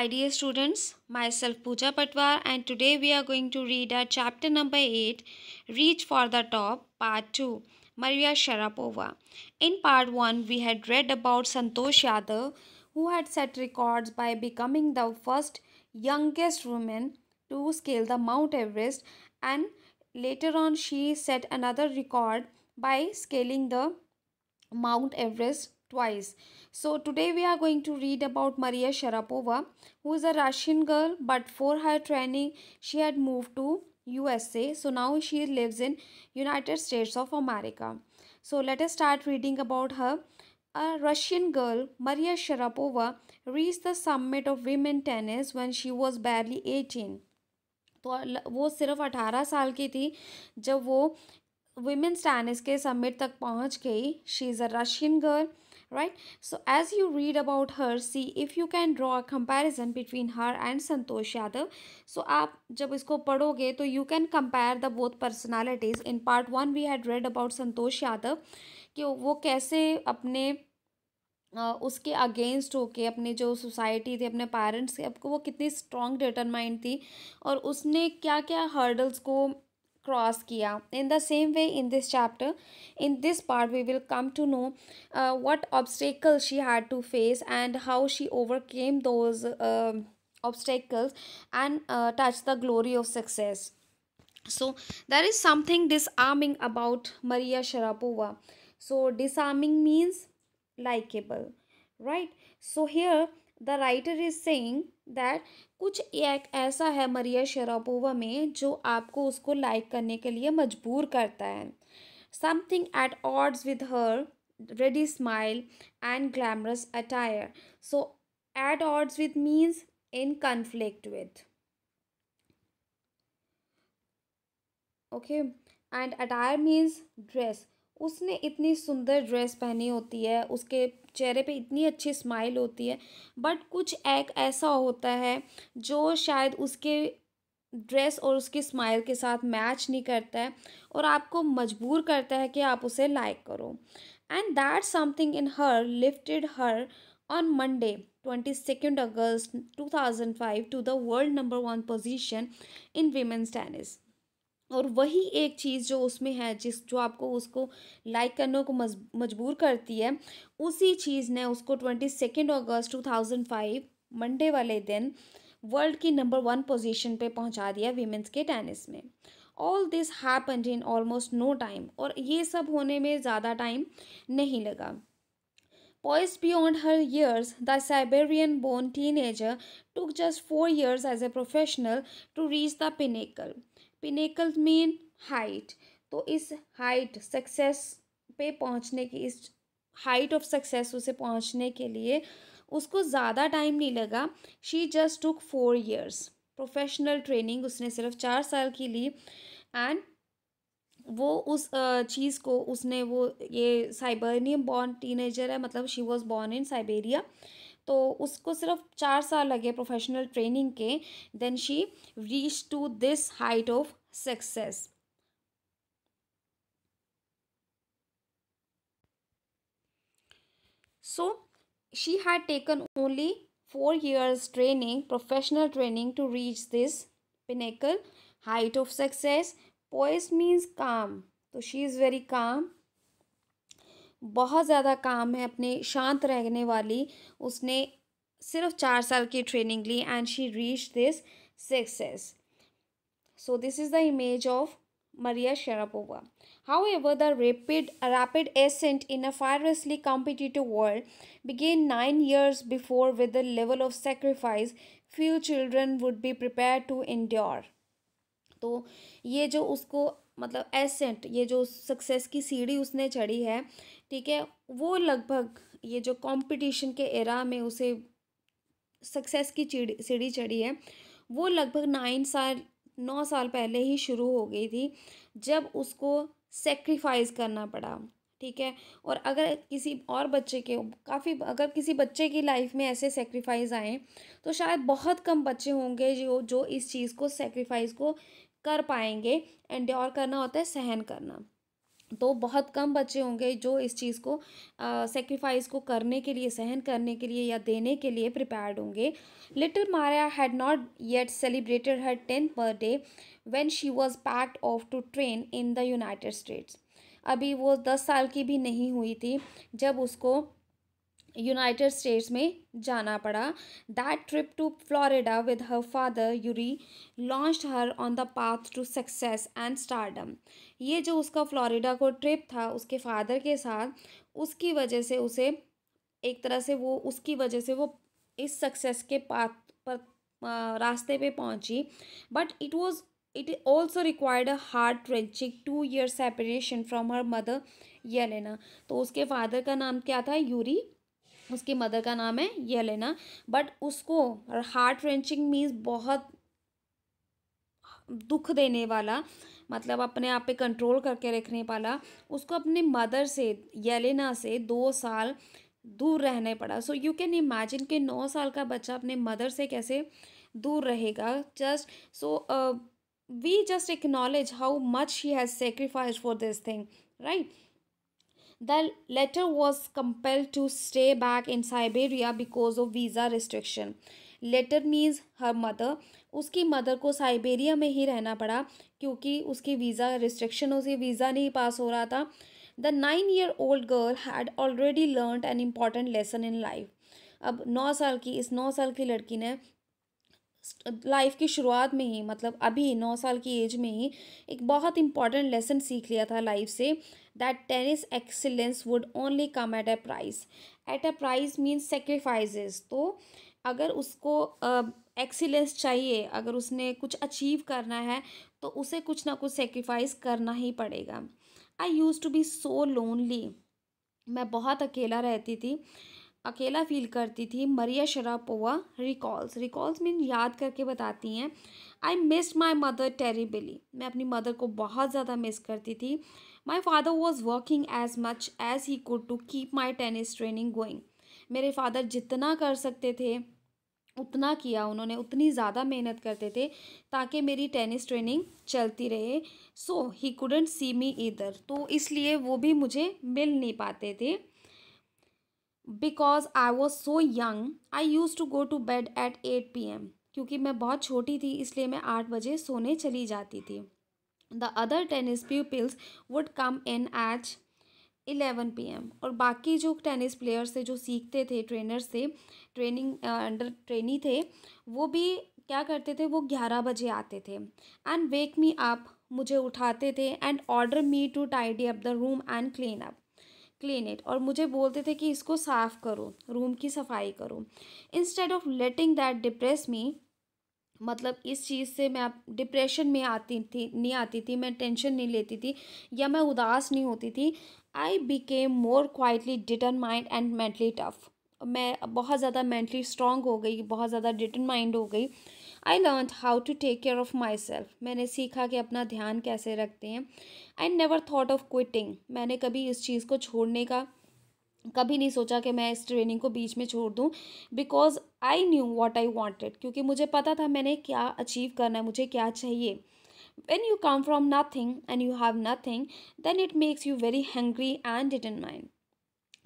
Hi dear students, myself Pooja Patwar and today we are going to read our chapter number 8, Reach for the Top, part 2, Maria Sharapova. In part 1, we had read about Santosh Yadav who had set records by becoming the first youngest woman to scale the Mount Everest, and later on she set another record by scaling the Mount Everest twice. So today we are going to read about Maria Sharapova, who is a Russian girl, but for her training she had moved to USA. So now she lives in United States of America. So let us start reading about her. A Russian girl, Maria Sharapova, reached the summit of women tennis when she was barely 18. तो वो सिर्फ 18 साल की थी जब वो women's tennis के summit तक पहुंच गई. She is a Russian girl, right? So as you read about her, see if you can draw a comparison between her and Santosh Yadav. So आप जब इसको पढ़ोगे तो you can compare the both personalities. In part 1 we had read about Santosh Yadav कि वो कैसे अपने उसके अगेंस्ट होके अपने जो सोसाइटी थी, अपने पेरेंट्स के, आपको वो कितनी स्ट्रॉन्ग डिटरमाइंड थी और उसने क्या क्या हर्डल्स को क्रॉस किया. In the same way in this chapter, in this part we will come to know what obstacles she had to face and how she overcame those obstacles and touch the glory of success. So there is something disarming about Maria Sharapova. So disarming means likable, right? So here the writer is saying that कुछ एक ऐसा है मरिया Sharapova में जो आपको उसको like करने के लिए मजबूर करता है. Something at odds with her ready smile and glamorous attire. So at odds with means in conflict with. Okay, and attire means dress. उसने इतनी सुंदर ड्रेस पहनी होती है, उसके चेहरे पे इतनी अच्छी स्माइल होती है, बट कुछ एक ऐसा होता है जो शायद उसके ड्रेस और उसकी स्माइल के साथ मैच नहीं करता है और आपको मजबूर करता है कि आप उसे लाइक करो. And that something in her lifted her on Monday 22 August 2005 to the world number 1 position in women's tennis. और वही एक चीज़ जो उसमें है, जो आपको उसको लाइक करने को मजबूर करती है, उसी चीज़ ने उसको 22 अगस्त 2005 मंडे वाले दिन वर्ल्ड की नंबर 1 पोजीशन पे पहुंचा दिया वीमेंस के टेनिस में. All this happened in almost no time. और ये सब होने में ज़्यादा टाइम नहीं लगा. Poised beyond her years, the Siberian born teenager took just 4 years as a professional to reach the pinnacle. Pinnacle mean height. तो इस हाइट सक्सेस पे पहुंचने की, इस हाइट ऑफ सक्सेस उसे पहुंचने के लिए उसको ज़्यादा टाइम नहीं लगा. She just took 4 years. Professional training उसने सिर्फ 4 साल की ली. एंड वो उस चीज़ को उसने, वो ये साइबेरियन बॉर्न टीनेजर है, मतलब she was born in Siberia, तो उसको सिर्फ 4 साल लगे प्रोफेशनल ट्रेनिंग के. Then she reach to this height of success. So she had taken only 4 years training, professional training, to reach this pinnacle height of success. Poised means calm. तो she is very calm, बहुत ज़्यादा काम है, अपने शांत रहने वाली. उसने सिर्फ 4 साल की ट्रेनिंग ली and she reach this success. So this is the image of Maria Sharapova. However, the rapid ascent in a fiercely competitive world began 9 years before with the level of sacrifice few children would be prepared to endure. तो ये जो उसको, मतलब accent, ये जो success की सीढ़ी उसने चढ़ी है, ठीक है, वो लगभग ये जो कंपटीशन के एरा में उसे सक्सेस की सीढ़ी चढ़ी है, वो लगभग 9 साल पहले ही शुरू हो गई थी जब उसको सेक्रीफाइस करना पड़ा. ठीक है, और अगर किसी और बच्चे के अगर किसी बच्चे की लाइफ में ऐसे सेक्रीफाइस आए तो शायद बहुत कम बच्चे होंगे जो इस चीज़ को, सेक्रीफाइस को कर पाएंगे. एंड्योर करना होता है सहन करना. तो बहुत कम बच्चे होंगे जो इस चीज़ को सेक्रीफाइस को करने के लिए, सहन करने के लिए या देने के लिए प्रिपेयर्ड होंगे. Little Maria had not yet celebrated her 10th birthday when she was packed off to train in the United States. अभी वो 10 साल की भी नहीं हुई थी जब उसको यूनाइटेड स्टेट्स में जाना पड़ा. That trip to Florida with her father Yuri launched her on the path to success and stardom. ये जो उसका फ्लोरिडा को ट्रिप था उसके फादर के साथ, उसकी वजह से उसे एक तरह से वो उसकी वजह से वो इस सक्सेस के पाथ पर रास्ते पे पहुंची. But it also required a heart wrenching 2 year separation from her mother Yelena. तो उसके फादर का नाम क्या था? यूरी. उसकी मदर का नाम है येलेना. बट उसको हार्ट रेंचिंग मीन्स बहुत दुख देने वाला, मतलब अपने आप पे कंट्रोल करके रखने वाला, उसको अपने मदर से, येलेना से 2 साल दूर रहने पड़ा. सो यू कैन इमेजिन कि 9 साल का बच्चा अपने मदर से कैसे दूर रहेगा. Just so we just acknowledge how much she has sacrificed for this thing, right. The letter was compelled to stay back in Siberia because of visa restriction. Letter means her mother. उसकी mother को Siberia में ही रहना पड़ा क्योंकि उसकी visa restriction, उसे visa नहीं पास हो रहा था. The 9 year old girl had already learn an important lesson in life. अब 9 साल की, इस 9 साल की लड़की ने लाइफ की शुरुआत में ही, मतलब अभी 9 साल की एज में ही एक बहुत इंपॉर्टेंट लेसन सीख लिया था लाइफ से. That tennis excellence would only come at a price. At a price means sacrifices. तो अगर उसको एक्सीलेंस चाहिए, अगर उसने कुछ अचीव करना है तो उसे कुछ ना कुछ सेक्रीफाइस करना ही पड़ेगा. I used to be so lonely. मैं बहुत अकेला रहती थी, अकेला फील करती थी. मरिया शरापोवा रिकॉल्स मीन याद करके बताती हैं. I missed my mother terribly. मैं अपनी मदर को बहुत ज़्यादा मिस करती थी. My father was working as much as he could to keep my tennis training going. मेरे फादर जितना कर सकते थे उतना किया उन्होंने, उतनी ज़्यादा मेहनत करते थे ताकि मेरी टेनिस ट्रेनिंग चलती रहे. So he couldn't see me either. तो इसलिए वो भी मुझे मिल नहीं पाते थे. Because I was so young I used to go to bed at 8 p.m. क्योंकि मैं बहुत छोटी थी इसलिए मैं 8 बजे सोने चली जाती थी. The other tennis peoples would come in at 11 p.m. और बाकी जो टेनिस प्लेयर्स थे, जो सीखते थे ट्रेनर से, ट्रेनिंग अंडर ट्रेनी थे, वो भी क्या करते थे, वो 11 बजे आते थे. एंड वेक मी अप, मुझे उठाते थे. And order me to tidy up the room and clean it. और मुझे बोलते थे कि इसको साफ़ करो, रूम की सफाई करो. Instead of letting that depress me, मतलब इस चीज़ से मैं डिप्रेशन में आती थी नहीं आती थी, मैं टेंशन नहीं लेती थी या मैं उदास नहीं होती थी. I became more quietly determined and mentally tough. मैं बहुत ज़्यादा मेंटली स्ट्रांग हो गई, बहुत ज़्यादा डिटरमाइंड हो गई. I learn how to take care of myself. मैंने सीखा कि अपना ध्यान कैसे रखते हैं. I never thought of quitting. मैंने कभी इस चीज़ को छोड़ने का कभी नहीं सोचा कि मैं इस ट्रेनिंग को बीच में छोड़ दूँ. Because I knew what I wanted. क्योंकि मुझे पता था मैंने क्या अचीव करना है, मुझे क्या चाहिए. When you come from nothing and you have nothing, then it makes you very hungry and determined.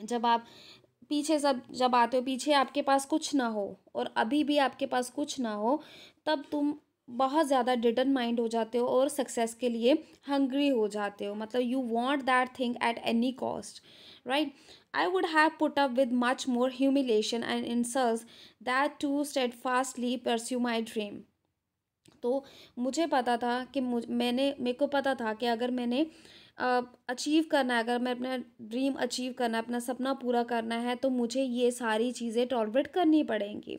जब आप पीछे सब जब आते हो, पीछे आपके पास कुछ ना हो और अभी भी आपके पास कुछ ना हो, तब तुम बहुत ज़्यादा डिटरमाइंड हो जाते हो और सक्सेस के लिए हंग्री हो जाते हो. मतलब you want that thing at any cost, right. I would have put up with much more humiliation and insults that to steadfastly pursue my dream. तो मुझे पता था कि मेरे को पता था कि अगर मैंने अचीव करना है, अगर मैं अपना ड्रीम अचीव करना है, अपना सपना पूरा करना है, तो मुझे ये सारी चीज़ें टॉलरेट करनी पड़ेंगी.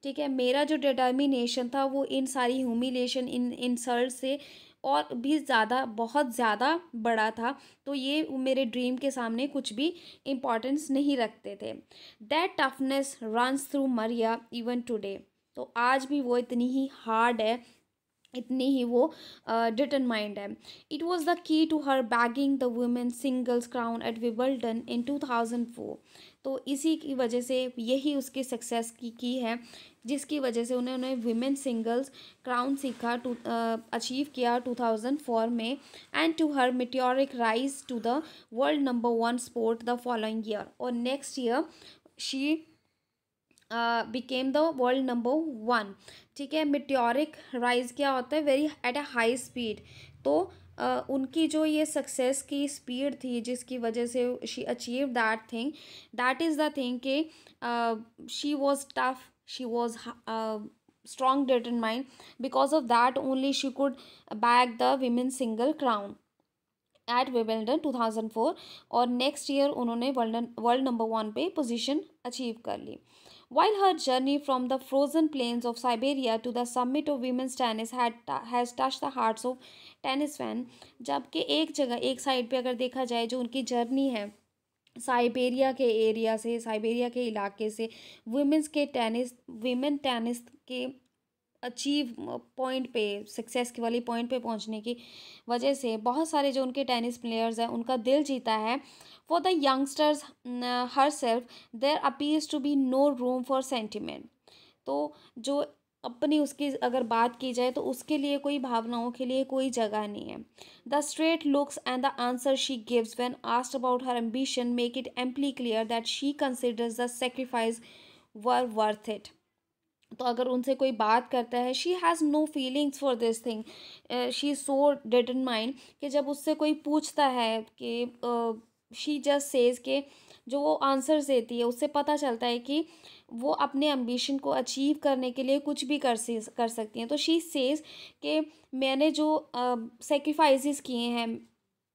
ठीक है. मेरा जो डिटर्मिनेशन था वो इन सारी ह्यूमिलेशन, इन इंसल्ट से और भी ज़्यादा, बहुत ज़्यादा बड़ा था. तो ये मेरे ड्रीम के सामने कुछ भी इम्पोर्टेंस नहीं रखते थे. That toughness runs through Maria even today. तो आज भी वो इतनी ही हार्ड है, इतनी ही वो डिटरमाइंड है. It was the key to her bagging the women singles crown at Wimbledon in 2004. तो इसी की वजह से यही उसकी सक्सेस की है, जिसकी वजह से उन्होंने विमेन सिंगल्स क्राउन सीखा अचीव किया 2004 में, and to her meteoric rise to the world number one sport the following year, और next year she became the world number one. ठीक है, मिट्योरिक राइज क्या होता है, very at a high speed. तो उनकी जो ये सक्सेस की स्पीड थी जिसकी वजह से she achieve that thing, that is the thing कि she was tough, she was strong determined, because of that only she could bag the women's single crown at Wimbledon 2004, और नेक्स्ट ईयर उन्होंने world number one पे position achieve कर ली। While her journey from the frozen plains of Siberia to the summit of women's tennis has touched the hearts of tennis fan, जबकि एक जगह एक side पे अगर देखा जाए जो उनकी जर्नी है साइबेरिया के एरिया से, साइबेरिया के इलाके से विमेन टेनिस के अचीव पॉइंट पे, सक्सेस की वाली पॉइंट पे पहुंचने की वजह से बहुत सारे जो उनके टेनिस प्लेयर्स हैं उनका दिल जीता है। For the youngsters herself there appears to be no room for sentiment. तो जो अपनी उसकी अगर बात की जाए तो उसके लिए कोई भावनाओं के लिए कोई जगह नहीं है। The straight looks and the answer she gives when asked about her ambition make it amply clear that she considers the sacrifice were worth it. तो अगर उनसे कोई बात करता है, she has no feelings for this thing, she is so determined कि जब उससे कोई पूछता है कि शी जस्ट सेज के जो वो आंसर्स देती है उससे पता चलता है कि वो अपने एम्बिशन को अचीव करने के लिए कुछ भी कर सकती हैं। तो शी सेज कि मैंने जो सेक्रीफाइसेस किए हैं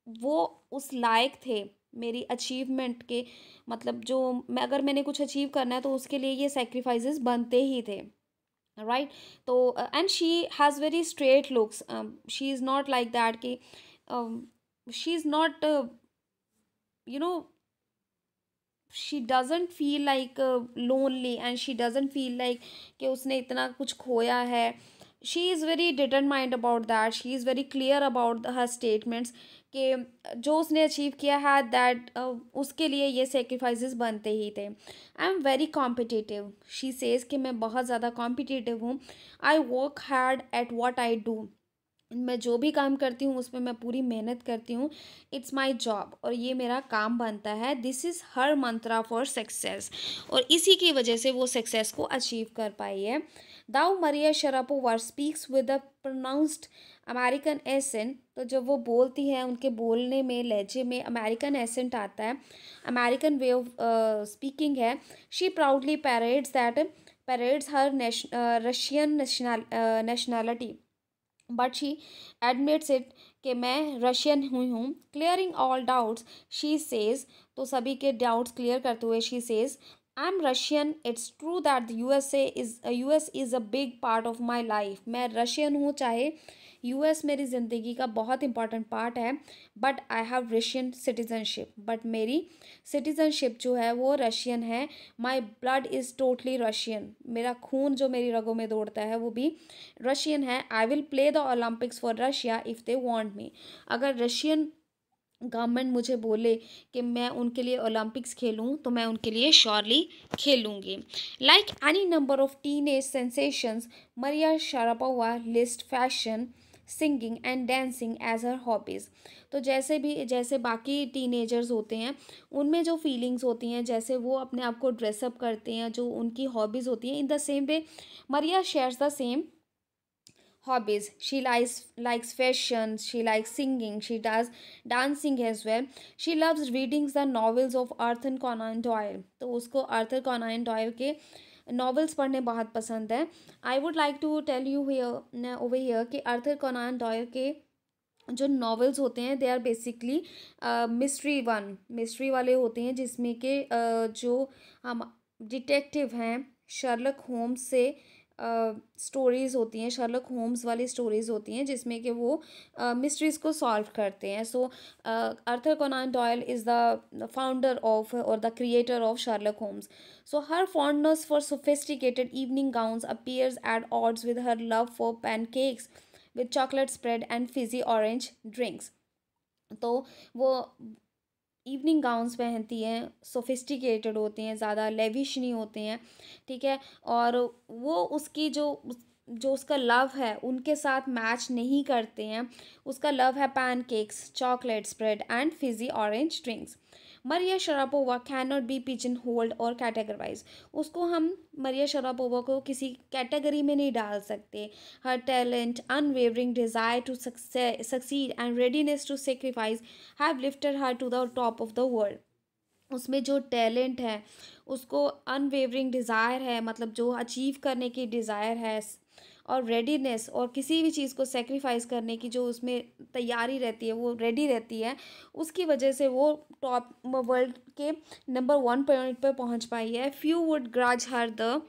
वो उस लायक थे मेरी अचीवमेंट के, मतलब जो मैं अगर मैंने कुछ अचीव करना है तो उसके लिए ये सेक्रीफाइसेस बनते ही थे, राइट। तो and she has very straight looks, she is not like that कि she is not you know she doesn't feel like lonely, and she doesn't feel like कि उसने इतना कुछ खोया है। she is very determined about that, she is very clear about her statements कि जो उसने अचीव किया है दैट उसके लिए ये सेक्रीफाइसेस बनते ही थे। I am very competitive, she says कि मैं बहुत ज़्यादा कॉम्पिटिटिव हूँ। I work hard at what I do, मैं जो भी काम करती हूँ उसमें मैं पूरी मेहनत करती हूँ। इट्स माई जॉब, और ये मेरा काम बनता है। This is her Mantra for success, और इसी की वजह से वो सक्सेस को अचीव कर पाई है। Though Maria Sharapova speaks with a pronounced American accent, तो जब वो बोलती हैं उनके बोलने में लहजे में अमेरिकन एसेंट आता है, अमेरिकन वे ऑफ स्पीकिंग है। She proudly parades her Russian nationality, but she admits it कि मैं रशियन हुई हूँ। Clearing all doubts she says, तो सभी के डाउट्स क्लियर करते हुए she says I am Russian, it's true that the US is a big part of my life. मैं रशियन हूँ, चाहे यूएस मेरी ज़िंदगी का बहुत इंपॉर्टेंट पार्ट है, but I have Russian citizenship, but मेरी सिटीजनशिप जो है वो रशियन है। My blood is totally Russian, मेरा खून जो मेरी रगों में दौड़ता है वो भी रशियन है। I will play the Olympics for Russia if they want me, अगर रशियन गवर्नमेंट मुझे बोले कि मैं उनके लिए ओलंपिक्स खेलूं तो मैं उनके लिए श्योरली खेलूंगी। Like any number of teenage sensations, Maria Sharapova list fashion, singing and dancing as her hobbies. तो जैसे बाकी टीनेजर्स होते हैं उनमें जो फीलिंग्स होती हैं, जैसे वो अपने आप को ड्रेसअप करते हैं, जो उनकी हॉबीज़ होती हैं, इन the same way Maria shares the same hobbies. She likes fashion, she likes singing, she does dancing as well. She loves reading the novels of Arthur Conan Doyle, तो उसको आर्थर कॉनन डॉयल के novels पढ़ने बहुत पसंद है। I would like to tell you here over here कि Arthur Conan Doyle के जो नॉवेल्स होते हैं दे आर बेसिकली मिस्ट्री वाले होते हैं, जिसमें कि जो हम डिटेक्टिव हैं शर्लक होम्स से स्टोरीज़ होती हैं, शर्लक होम्स वाली स्टोरीज़ होती हैं जिसमें कि वो मिस्ट्रीज़ को सॉल्व करते हैं। So Arthur Conan Doyle is the founder of और the creator of Sherlock Holmes. So her fondness for sophisticated evening gowns appears at odds with her love for pancakes with chocolate spread and fizzy orange drinks. तो वो evening gowns पहनती हैं, sophisticated होते हैं, ज़्यादा lavish नहीं होते हैं, ठीक है। और वो उसकी जो उसका लव है उनके साथ मैच नहीं करते हैं। उसका लव है pancakes, chocolate spread and fizzy orange drinks. Maria Sharapova can not be pigeon hold और कैटेगराइज। उसको हम मरिया शरापोवा को किसी कैटेगरी में नहीं डाल सकते। Her talent, unwavering desire to succeed and readiness to sacrifice have lifted her to the top of the world. उसमें जो टैलेंट है, उसको अनवेवरिंग डिज़ायर है, मतलब जो अचीव करने की डिज़ायर है, और रेडीनेस, और किसी भी चीज़ को सेक्रीफाइस करने की जो उसमें तैयारी रहती है, वो रेडी रहती है, उसकी वजह से वो टॉप वर्ल्ड के नंबर 1 पॉइंट पर पहुंच पाई है। Few would grudge her the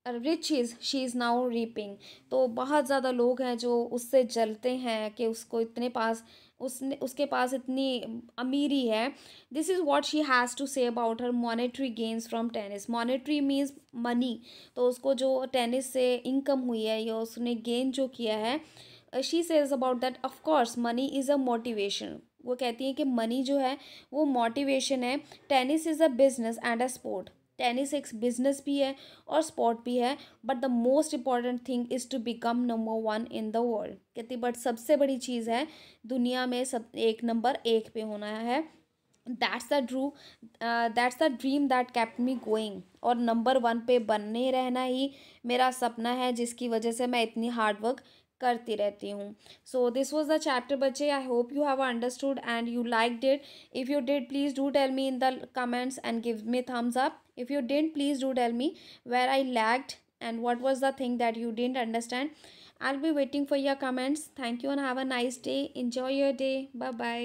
rich is she is now reaping. तो बहुत ज़्यादा लोग हैं जो उससे जलते हैं कि उसको इतने पास, उसने उसके पास इतनी अमीरी है। This is what she has to say about her monetary gains from tennis. Monetary means money. तो उसको जो टेनिस से इनकम हुई है या उसने गेन जो किया है, she says about that of course money is a motivation. वो कहती है कि मनी जो है वो मोटिवेशन है। Tennis is a business and a sport. Tennis एक बिजनेस भी है और स्पोर्ट भी है, but the most important thing is to become number 1 in the world. कहती बट सबसे बड़ी चीज़ है दुनिया में सब एक नंबर 1 पे होना है। That's the dream that kept me going. और नंबर 1 पे बनने रहना ही मेरा सपना है, जिसकी वजह से मैं इतनी हार्ड वर्क करती रहती हूँ। So this was the chapter बच्चे। I hope you have understood and you liked it. If you did, please do tell me in the comments and give me thumbs up. If you didn't, please do tell me where I lagged and what was the thing that you didn't understand. I'll be waiting for your comments. Thank you and have a nice day. Enjoy your day. Bye bye.